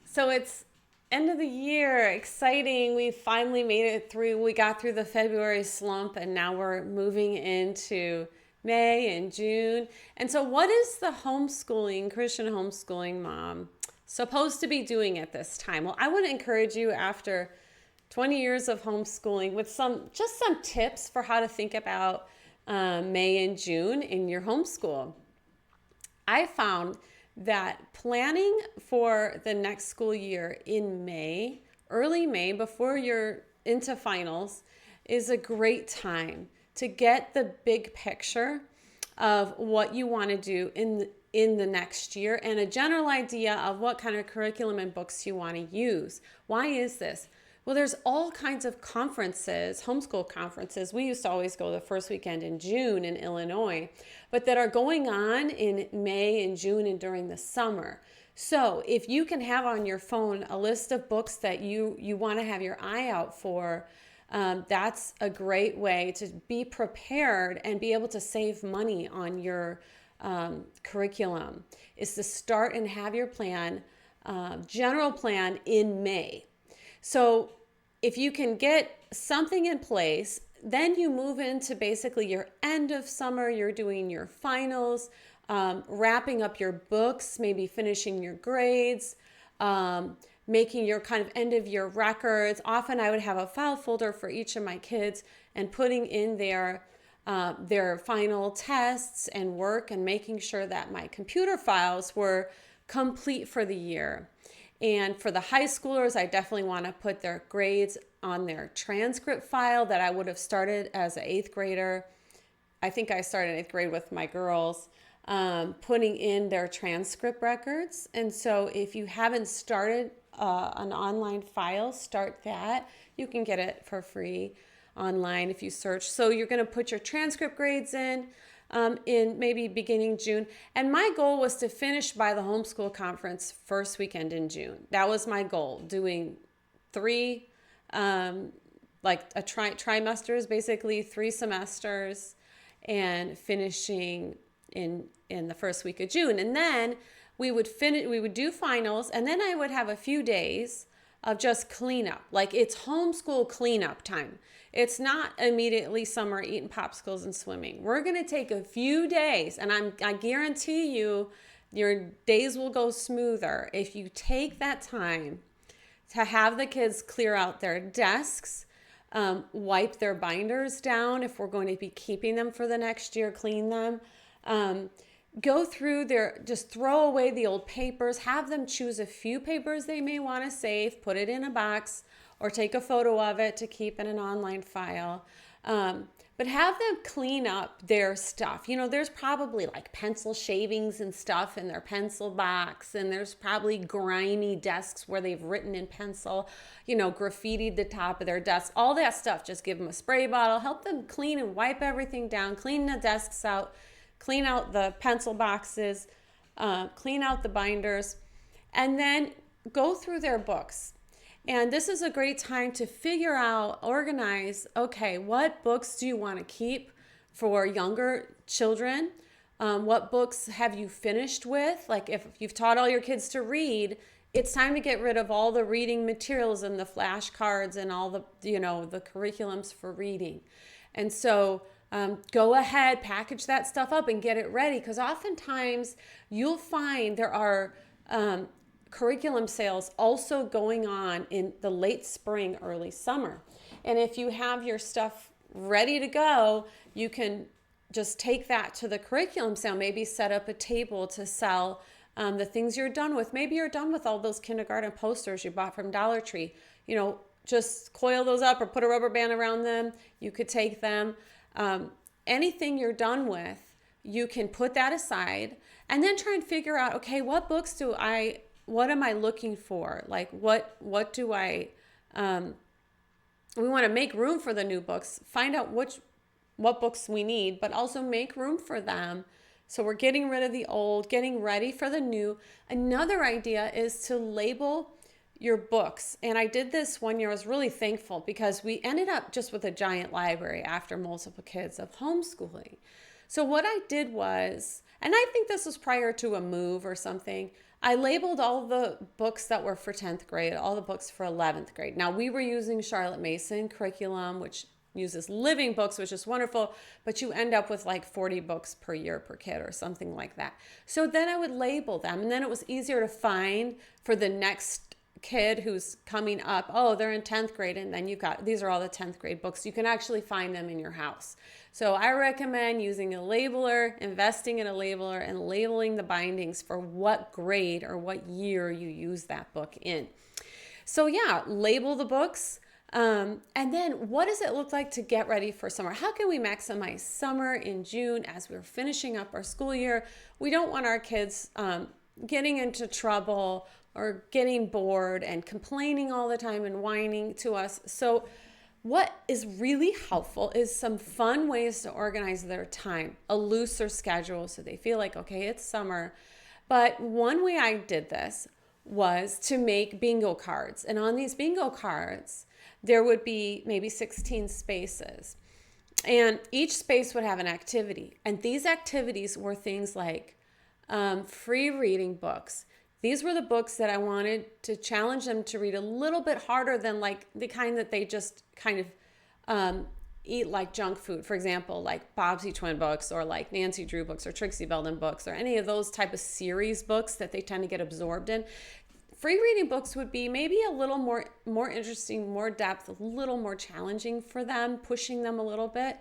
So it's end of the year, exciting. We finally made it through. We got through the February slump and now we're moving into May and June. And so what is the homeschooling, Christian homeschooling mom supposed to be doing at this time? Well, I would encourage you after 20 years of homeschooling with some tips for how to think about May and June in your homeschool. I found that planning for the next school year in May, early May, before you're into finals, is a great time to get the big picture of what you want to do in the next year and a general idea of what kind of curriculum and books you want to use. Why is this? Well, there's all kinds of conferences, homeschool conferences. We used to always go the first weekend in June in Illinois, but that are going on in May and June and during the summer. So if you can have on your phone a list of books that you want to have your eye out for, that's a great way to be prepared and be able to save money on your curriculum, is to start and have your plan, general plan in May. So if you can get something in place, then you move into basically your end of summer, you're doing your finals, wrapping up your books, maybe finishing your grades, making your kind of end of year records. Often I would have a file folder for each of my kids and putting in their final tests and work and making sure that my computer files were complete for the year. And for the high schoolers, I definitely want to put their grades on their transcript file that I would have started as an 8th grader. I think I started in 8th grade with my girls, putting in their transcript records. And so if you haven't started an online file, start that. You can get it for free online if you search. So you're going to put your transcript grades in maybe beginning June. And my goal was to finish by the homeschool conference first weekend in June. That was my goal, doing 3, like a trimesters, basically 3 semesters, and finishing in the first week of June. And then we would do finals, and then I would have a few days of just cleanup. Like, it's homeschool cleanup time. It's not immediately summer eating popsicles and swimming. We're going to take a few days, and I guarantee you your days will go smoother if you take that time to have the kids clear out their desks, wipe their binders down if we're going to be keeping them for the next year, clean them, go through just throw away the old papers, have them choose a few papers they may want to save, put it in a box, or take a photo of it to keep in an online file. But have them clean up their stuff. You know, there's probably like pencil shavings and stuff in their pencil box, and there's probably grimy desks where they've written in pencil, graffitied the top of their desk, all that stuff. Just give them a spray bottle, help them clean and wipe everything down, clean the desks out, clean out the pencil boxes, clean out the binders, and then go through their books. And this is a great time to figure out, organize, okay, what books do you want to keep for younger children? What books have you finished with? Like, if you've taught all your kids to read, it's time to get rid of all the reading materials and the flashcards and all the curriculums for reading. And so go ahead, package that stuff up and get it ready, because oftentimes you'll find there are curriculum sales also going on in the late spring, early summer. And if you have your stuff ready to go, you can just take that to the curriculum sale, maybe set up a table to sell the things you're done with. Maybe you're done with all those kindergarten posters you bought from Dollar Tree. Just coil those up or put a rubber band around them. You could take them. Anything you're done with, you can put that aside and then try and figure out, okay, what books what am I looking for? Like, what do we want to make room for the new books, find out what books we need, but also make room for them. So we're getting rid of the old, getting ready for the new. Another idea is to label your books. And I did this one year. I was really thankful because we ended up just with a giant library after multiple kids of homeschooling. So what I did was, and I think this was prior to a move or something, I labeled all the books that were for 10th grade, all the books for 11th grade. Now, we were using Charlotte Mason curriculum, which uses living books, which is wonderful, but you end up with like 40 books per year per kid or something like that. So then I would label them, and then it was easier to find for the next kid who's coming up. Oh, they're in 10th grade, and then you've got, these are all the 10th grade books. You can actually find them in your house. So I recommend using a labeler, investing in a labeler, and labeling the bindings for what grade or what year you use that book in. So yeah, label the books. And then what does it look like to get ready for summer? How can we maximize summer in June as we're finishing up our school year? We don't want our kids getting into trouble or getting bored and complaining all the time and whining to us. So what is really helpful is some fun ways to organize their time, a looser schedule so they feel like, okay, it's summer. But one way I did this was to make bingo cards. And on these bingo cards, there would be maybe 16 spaces. And each space would have an activity. And these activities were things like free reading books. These were the books that I wanted to challenge them to read a little bit harder than like the kind that they just kind of eat like junk food. For example, like Bobbsey Twin books or like Nancy Drew books or Trixie Belden books or any of those type of series books that they tend to get absorbed in. Free reading books would be maybe a little more interesting, more depth, a little more challenging for them, pushing them a little bit.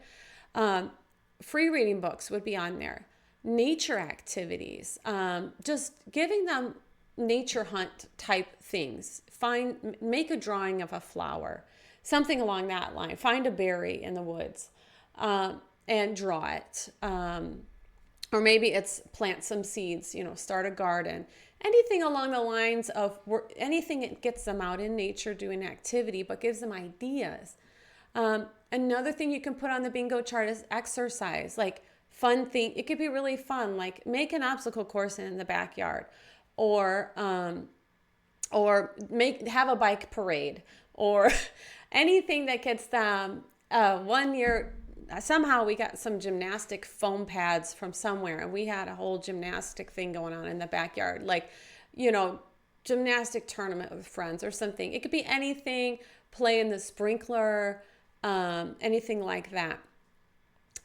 Free reading books would be on there. Nature activities, just giving them nature hunt type things. Make a drawing of a flower, something along that line. Find a berry in the woods and draw it. Or maybe it's plant some seeds, start a garden. Anything along the lines of anything that gets them out in nature doing activity, but gives them ideas. Another thing you can put on the bingo chart is exercise, like fun thing. It could be really fun, like make an obstacle course in the backyard, or have a bike parade, or anything that gets them. One year, somehow we got some gymnastic foam pads from somewhere, and we had a whole gymnastic thing going on in the backyard, like, gymnastic tournament with friends or something. It could be anything, play in the sprinkler, anything like that.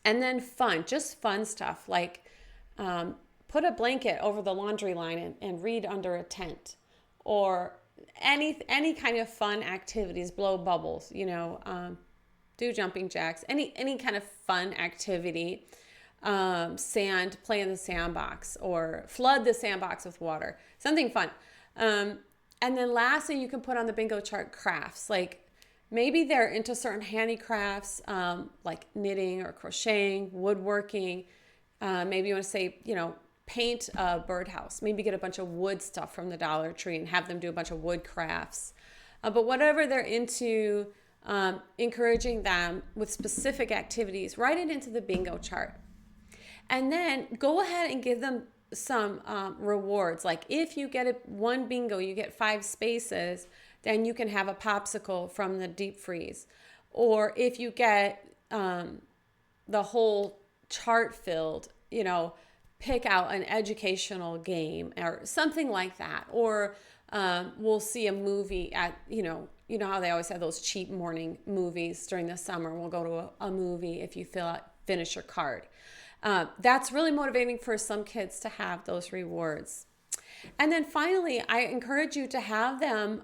And then just fun stuff, like put a blanket over the laundry line and read under a tent, or any kind of fun activities, blow bubbles, do jumping jacks, any kind of fun activity, play in the sandbox, or flood the sandbox with water, something fun. And then lastly, you can put on the bingo chart crafts, like maybe they're into certain handicrafts, like knitting or crocheting, woodworking. Maybe you want to say, paint a birdhouse. Maybe get a bunch of wood stuff from the Dollar Tree and have them do a bunch of wood crafts. But whatever they're into, encouraging them with specific activities, write it into the bingo chart. And then go ahead and give them some rewards. Like if you get one bingo, you get 5 spaces, then you can have a popsicle from the deep freeze. Or if you get the whole chart filled, pick out an educational game or something like that. Or we'll see a movie at, how they always have those cheap morning movies during the summer. We'll go to a movie if you finish your card. That's really motivating for some kids to have those rewards. And then finally, I encourage you to have them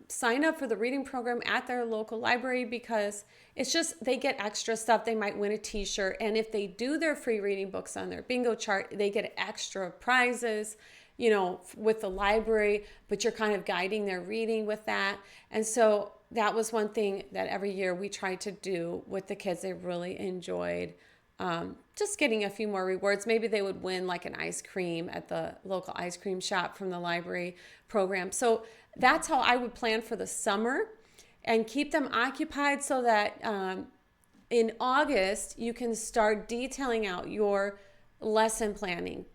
sign up for the reading program at their local library, because it's just, they get extra stuff. They might win a t-shirt. And if they do their free reading books on their bingo chart, they get extra prizes, with the library, but you're kind of guiding their reading with that. And so that was one thing that every year we tried to do with the kids. They really enjoyed just getting a few more rewards. Maybe they would win like an ice cream at the local ice cream shop from the library program. So that's how I would plan for the summer and keep them occupied, so that in August you can start detailing out your lesson planning.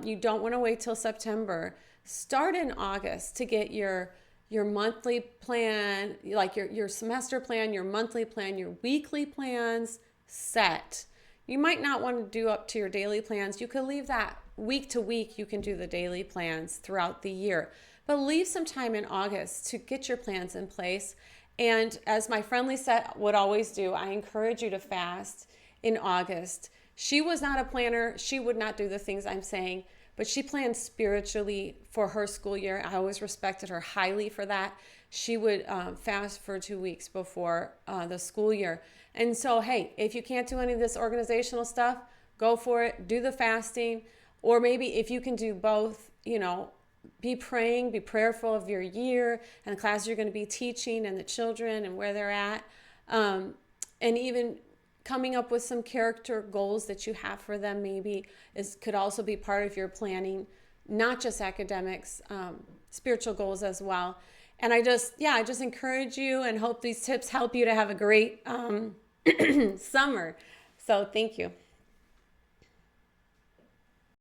You don't want to wait till September. Start in August to get your monthly plan, like your semester plan, your monthly plan, your weekly plans set. You might not want to do up to your daily plans. You could leave that week to week, you can do the daily plans throughout the year. But leave some time in August to get your plans in place. And as my friend Lisette would always do, I encourage you to fast in August. She was not a planner. She would not do the things I'm saying, but she planned spiritually for her school year. I always respected her highly for that. She would fast for 2 weeks before the school year. And so, hey, if you can't do any of this organizational stuff, go for it. Do the fasting. Or maybe if you can do both, be praying, be prayerful of your year and the class you're going to be teaching and the children and where they're at. And even coming up with some character goals that you have for them maybe could also be part of your planning, not just academics, spiritual goals as well. And I just encourage you and hope these tips help you to have a great summer. So thank you.